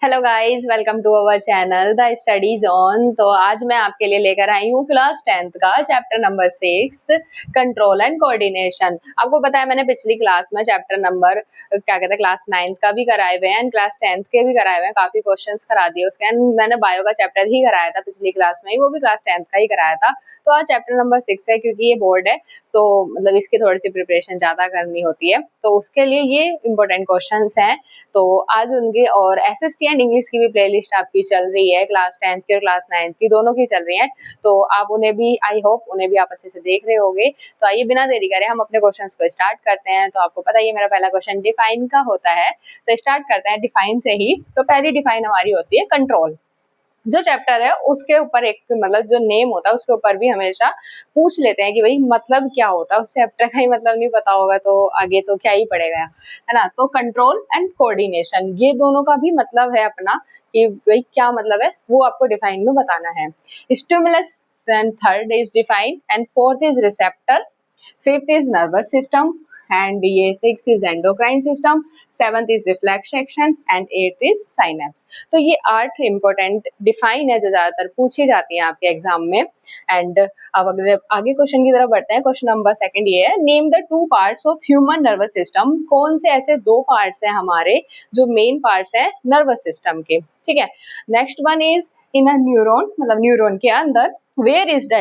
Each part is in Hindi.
Hello guys, welcome to our channel the study zone. तो आज मैं आपके लिए लेकर आई हूँ क्लास 10th का chapter number 6 control and coordination. आपको पता है मैंने पिछली क्लास में चैप्टर नंबर क्या कहते हैं क्लास 9th का भी कराए हुए हैं एंड क्लास 10th के भी कराए हुए हैं, काफी क्वेश्चंस करा दिए उसके। एंड मैंने बायो का चैप्टर ही कराया था पिछली क्लास में ही, वो भी क्लास 10th का ही कराया था। तो आज चैप्टर नंबर 6 है, क्योंकि ये बोर्ड है तो मतलब इसकी थोड़ी सी प्रिपरेशन ज्यादा करनी होती है, तो उसके लिए ये इंपॉर्टेंट क्वेश्चन हैं। तो आज उनके और SST एंड इंग्लिश की भी प्लेलिस्ट आपकी चल रही है, क्लास 10th की और क्लास 9th की दोनों की चल रही है। तो आप उन्हें भी, आई होप उन्हें भी आप अच्छे से देख रहे होंगे। तो आइए बिना देरी करे हम अपने क्वेश्चंस को स्टार्ट करते हैं। तो आपको पता है मेरा पहला क्वेश्चन डिफाइन का होता है, तो स्टार्ट करते हैं डिफाइन से ही। तो पहली डिफाइन हमारी होती है कंट्रोल। जो चैप्टर है उसके ऊपर एक मतलब जो नेम होता है उसके ऊपर भी हमेशा पूछ लेते हैं कि भाई मतलब क्या होता है। उस चैप्टर का ही मतलब नहीं पता होगा तो आगे तो क्या ही पड़ेगा, है ना। तो कंट्रोल एंड कोऑर्डिनेशन ये दोनों का भी मतलब है अपना, कि भाई क्या मतलब है वो आपको डिफाइन में बताना है। Stimulus, then third is define and fourth is receptor, fifth is nervous system and ये six is endocrine system, seventh is reflex action and eighth is synapse. तो ये 8 इंपॉर्टेंट डिफाइन है जो ज्यादातर पूछी जाती है आपके एग्जाम में। एंड अब अगले आगे क्वेश्चन की तरफ बढ़ते हैं। क्वेश्चन नंबर सेकंड ये है, name the 2 parts of human nervous system. कौन से ऐसे 2 पार्ट्स हैं हमारे जो मेन पार्ट्स हैं नर्वस सिस्टम के, ठीक है। Next one is in a neuron, मतलब न्यूरॉन के अंदर where is the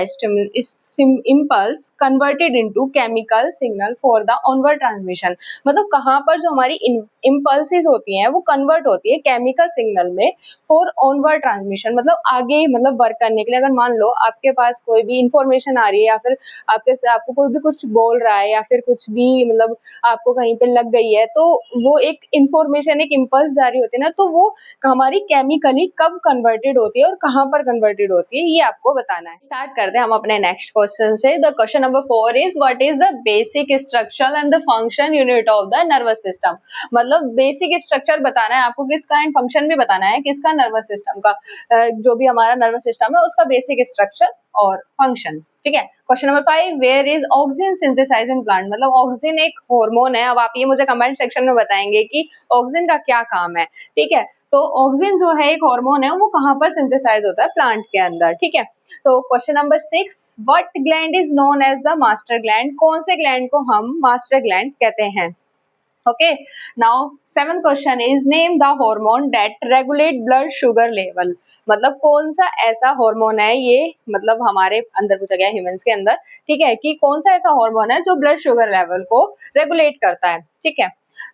impulse converted into chemical signal for the onward transmission। मतलब कहाँ पर जो हमारी impulses होती हैं वो convert होती है chemical signal में for onward transmission, मतलब आगे मतलब वर्क करने के लिए। अगर मान लो आपके पास कोई भी इंफॉर्मेशन आ रही है या फिर आपको कोई भी कुछ बोल रहा है या फिर कुछ भी मतलब आपको कहीं पे लग गई है, तो वो एक इंफॉर्मेशन, एक इम्पल्स जारी होती है ना, तो वो हमारी केमिकली कब कन्वर्टेड होती है और कहाँ पर कन्वर्टेड होती है ये आपको बताना है। स्टार्ट करते हैं हम अपने नेक्स्ट क्वेश्चन से। The question number 4 is what is the basic structure and the function unit of the nervous system. मतलब बेसिक स्ट्रक्चर बताना है आपको किसका, एंड फंक्शन भी बताना है किसका, नर्वस सिस्टम का। जो भी हमारा नर्वस सिस्टम है उसका बेसिक स्ट्रक्चर और फंक्शन, ठीक है। Question number 5, where is oxygen synthesize in plant. मतलब ऑक्सीजन एक हार्मोन है। अब आप ये मुझे कमेंट सेक्शन में बताएंगे कि ऑक्सीजन का क्या काम है, ठीक है। तो ऑक्सीजन जो है एक हार्मोन है, वो कहाँ पर सिंथेसाइज होता है, प्लांट के अंदर, ठीक है। तो question number 6, what gland is known as the master gland. कौन से ग्लैंड को हम मास्टर ग्लैंड कहते हैं। Okay, now 7th question is name the hormone that regulate blood sugar level. मतलब कौन सा ऐसा हार्मोन है, ये मतलब हमारे अंदर पूछा गया ह्यूमंस के अंदर, ठीक है, कि कौन सा ऐसा हार्मोन है जो ब्लड शुगर लेवल को रेगुलेट करता है, ठीक है।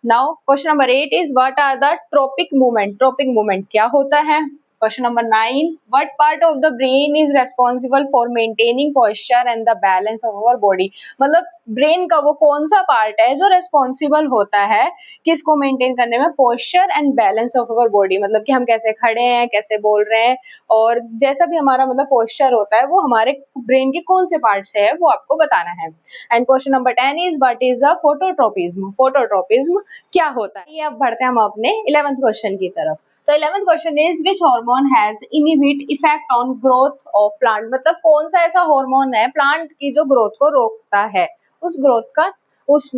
Now question number 8 is what are the tropic movement. Tropic movement क्या होता है। Question number 9, what part of the brain is responsible for maintaining posture and the balance of our body. मतलब ब्रेन का वो कौन सा पार्ट है जो रेस्पॉन्सिबल होता है किसको मेंटेन करने में, posture and balance of our body. मतलब कि हम कैसे खड़े हैं, कैसे बोल रहे हैं, और जैसा भी हमारा मतलब पोस्चर होता है वो हमारे ब्रेन के कौन से पार्ट से है वो आपको बताना है। And question number 10 is what is the phototropism. Phototropism क्या होता है। ये अब बढ़ते हैं हम अपने 11th क्वेश्चन की तरफ। तो 11th question is which hormone has inhibit effect on growth of plant. मतलब कौन सा ऐसा हार्मोन है प्लांट की जो ग्रोथ को रोकता है, उस ग्रोथ का उस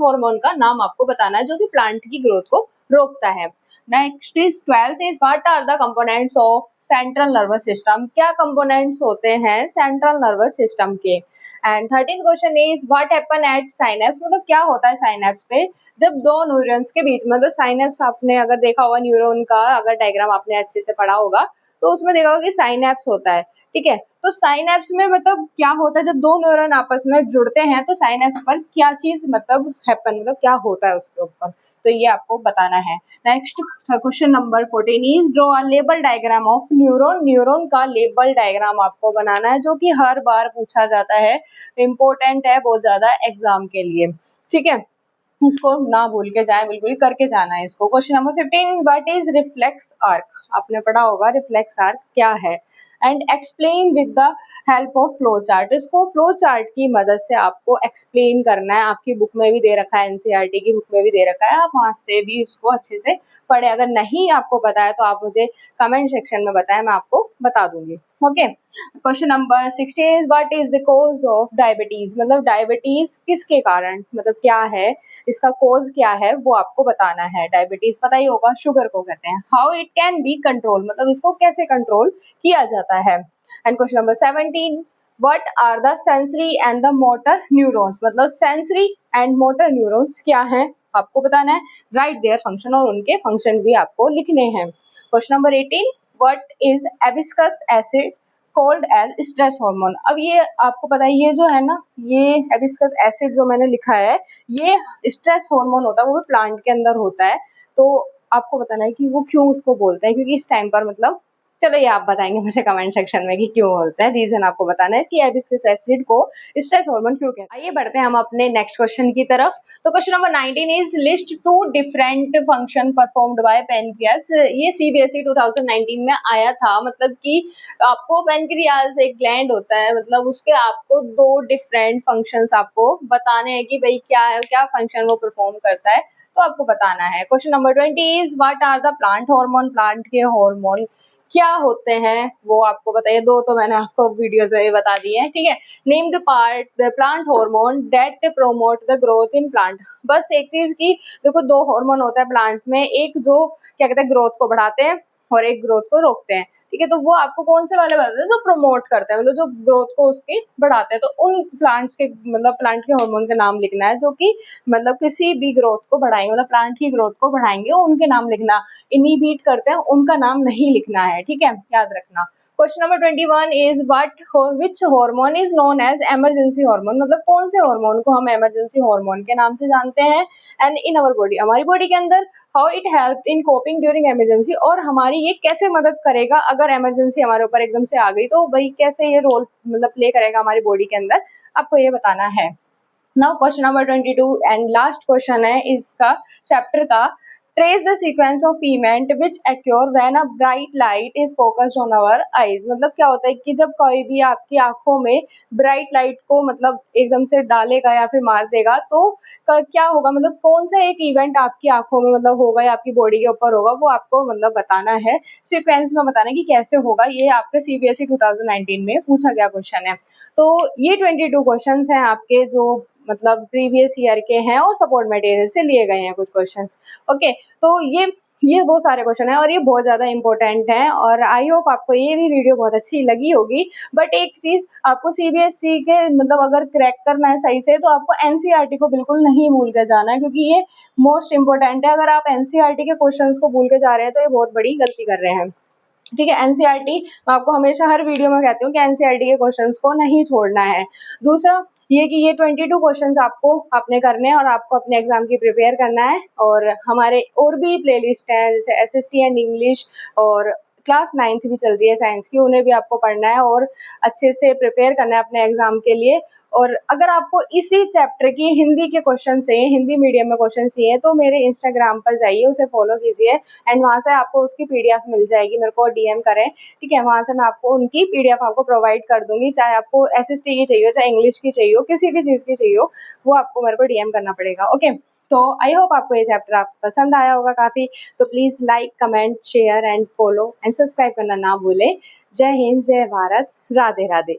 हार्मोन का नाम आपको बताना है जो कि प्लांट की ग्रोथ को रोकता है। Next is 12th is what are the components of central nervous system. क्या कंपोनेंट्स होते हैं सेंट्रल नर्वस सिस्टम के। And 13th question is what happen at synapse. मतलब क्या होता है साइनेप्स पे जब 2 न्यूरॉन्स के बीच में। तो साइनेप्स आपने अगर देखा होगा, न्यूरॉन का अगर डायग्राम आपने अच्छे से पढ़ा होगा तो उसमें देखा होगा कि साइनेप्स होता है, ठीक है। तो साइनेप्स में मतलब क्या होता है, जब 2 न्यूरॉन आपस में जुड़ते हैं तो साइनेप्स पर क्या चीज मतलब हैपन, मतलब क्या होता है उसके ऊपर, तो ये आपको बताना है। Next question number 14 is draw a label diagram of neuron. Neuron का लेबल डायग्राम आपको बनाना है जो कि हर बार पूछा जाता है, इंपॉर्टेंट है बहुत ज्यादा एग्जाम के लिए, ठीक है। इसको ना भूल के जाए, बिल्कुल ही करके जाना है इसको। Question number 15, what is reflex arc. आपने पढ़ा होगा रिफ्लेक्स आर्क क्या है। And explain with the help of flow chart. इसको फ्लो चार्ट की मदद से आपको एक्सप्लेन करना है। आपकी बुक में भी दे रखा है, एनसीईआरटी की बुक में भी दे रखा है, आप वहां से भी इसको अच्छे से पढ़े। अगर नहीं आपको पता है तो आप मुझे कमेंट सेक्शन में बताएं, मैं आपको बता दूंगी। Okay, question number 16 is what is the cause of diabetes, मतलब डायबिटीज किसके कारण, मतलब क्या है इसका कॉज, क्या है वो आपको बताना है। डायबिटीज पता ही होगा, शुगर को कहते हैं। How it can be control, मतलब इसको कैसे कंट्रोल किया जाता है। And question number 17, what are the sensory and the motor neurons, मतलब सेंसरी एंड मोटर न्यूरॉन्स क्या है आपको बताना है। राइट देयर फंक्शन, और उनके फंक्शन भी आपको लिखने हैं। Question number 18, what is abscisic acid called as stress hormone. अब ये आपको पता है, ये जो है ना, ये एबिस्कस एसिड जो मैंने लिखा है, ये स्ट्रेस हार्मोन होता है, वो भी प्लांट के अंदर होता है। तो आपको बताना है कि वो क्यों उसको बोलते हैं, क्योंकि इस टाइम पर मतलब, चलो ये आप बताएंगे मुझे कमेंट सेक्शन में कि क्यों बोलते हैं, रीजन आपको बताना है कि एबिस्कस एसिड को स्ट्रेस हार्मोन क्यों कहते हैं। आइए बढ़ते हैं हम अपने नेक्स्ट क्वेश्चन की तरफ। तो question number 19 is list 2 different function performed by pancreas. ये सीबीएसई 2019 में आया था, मतलब कि आपको पेनक्रियास एक ग्लैंड होता है, मतलब उसके आपको 2 डिफरेंट फंक्शंस आपको बताने हैं कि भाई क्या है, क्या फंक्शन वो परफॉर्म करता है, तो आपको बताना है। Question number 20 is what are the plant hormone, plant के हार्मोन क्या होते हैं वो आपको बताइए। 2 तो मैंने आपको वीडियोस में बता दी है, ठीक है। Name the part the plant hormone that promote the growth in plant. बस एक चीज की, देखो 2 हार्मोन होता है प्लांट्स में, एक जो क्या कहते हैं ग्रोथ को बढ़ाते हैं और एक ग्रोथ को रोकते हैं, ठीक है। तो वो आपको कौन से वाले बताते हैं, जो प्रमोट करते हैं, मतलब जो ग्रोथ को उसके बढ़ाते हैं। तो उन प्लांट्स के, मतलब प्लांट के हार्मोन के नाम लिखना है जो कि मतलब किसी भी ग्रोथ को बढ़ाएंगे, मतलब प्लांट की ग्रोथ को बढ़ाएंगे, उनके नाम लिखना। इनहिबिट करते हैं उनका नाम नहीं लिखना है, ठीक है, याद रखना। Question number 21 is what which hormone is known as emergency hormone, मतलब कौन से हार्मोन को हम इमरजेंसी हार्मोन के नाम से जानते हैं। एंड इन अवर बॉडी, हमारी बॉडी के अंदर, how it help in coping during emergency, और हमारी ये कैसे मदद करेगा अगर इमरजेंसी हमारे ऊपर एकदम से आ गई, तो भाई कैसे ये रोल मतलब प्ले करेगा हमारी बॉडी के अंदर, आपको ये बताना है। Now question number 22 and last question है इसका चैप्टर का। Trace the sequence of event which occur when a bright light is focused on our eyes, मतलब क्या होता है कि जब कोई भी आपकी आंखों में ब्राइट लाइट को मतलब एकदम से डालेगा या फिर मार देगा, तो क्या होगा, मतलब कौन सा एक इवेंट आपकी आंखों में मतलब होगा या आपकी बॉडी के ऊपर होगा, वो आपको मतलब बताना है, सीक्वेंस में बताना है कि कैसे होगा। ये आपके सीबीएसई 2019 में पूछा गया क्वेश्चन है। तो ये 22 क्वेश्चंस हैं आपके, जो मतलब प्रीवियस ईयर के हैं और सपोर्ट मटेरियल से लिए गए हैं कुछ क्वेश्चंस। ओके, तो ये वो सारे क्वेश्चन है और ये बहुत ज्यादा इंपॉर्टेंट है, और आई होप आपको ये भी वीडियो बहुत अच्छी लगी होगी। बट एक चीज आपको सीबीएसई के मतलब अगर क्रैक करना है सही से, तो आपको एनसीईआरटी को बिल्कुल नहीं भूल के जाना है, क्योंकि ये मोस्ट इंपॉर्टेंट है। अगर आप एनसीईआरटी के क्वेश्चन को भूल के जा रहे हैं तो ये बहुत बड़ी गलती कर रहे हैं, ठीक है। एनसीईआरटी, मैं आपको हमेशा हर वीडियो में कहती हूँ कि एनसीईआरटी के क्वेश्चंस को नहीं छोड़ना है। दूसरा ये कि ये 22 क्वेश्चंस आपको अपने करने हैं और आपको अपने एग्जाम की प्रिपेयर करना है। और हमारे और भी प्लेलिस्ट हैं, जैसे एसएसटी एंड इंग्लिश, और क्लास 9th भी चल रही है साइंस की, उन्हें भी आपको पढ़ना है और अच्छे से प्रिपेयर करना है अपने एग्जाम के लिए। और अगर आपको इसी चैप्टर की हिंदी के क्वेश्चन चाहिए, हिंदी मीडियम में क्वेश्चन चाहिए, तो मेरे इंस्टाग्राम पर जाइए, उसे फॉलो कीजिए एंड वहाँ से आपको उसकी पीडीएफ मिल जाएगी। मेरे को डीएम करें, ठीक है, वहाँ से मैं आपको उनकी पीडीएफ आपको प्रोवाइड कर दूंगी। चाहे आपको एसएसटी की चाहिए हो, चाहे इंग्लिश की चाहिए हो, किसी भी चीज़ की चाहिए हो, वो आपको मेरे को डीएम करना पड़ेगा। ओके, तो आई होप आपको ये चैप्टर आपको पसंद आया होगा काफ़ी। तो please like, comment, share and follow and subscribe करना ना भूलें। जय हिंद, जय भारत, राधे राधे।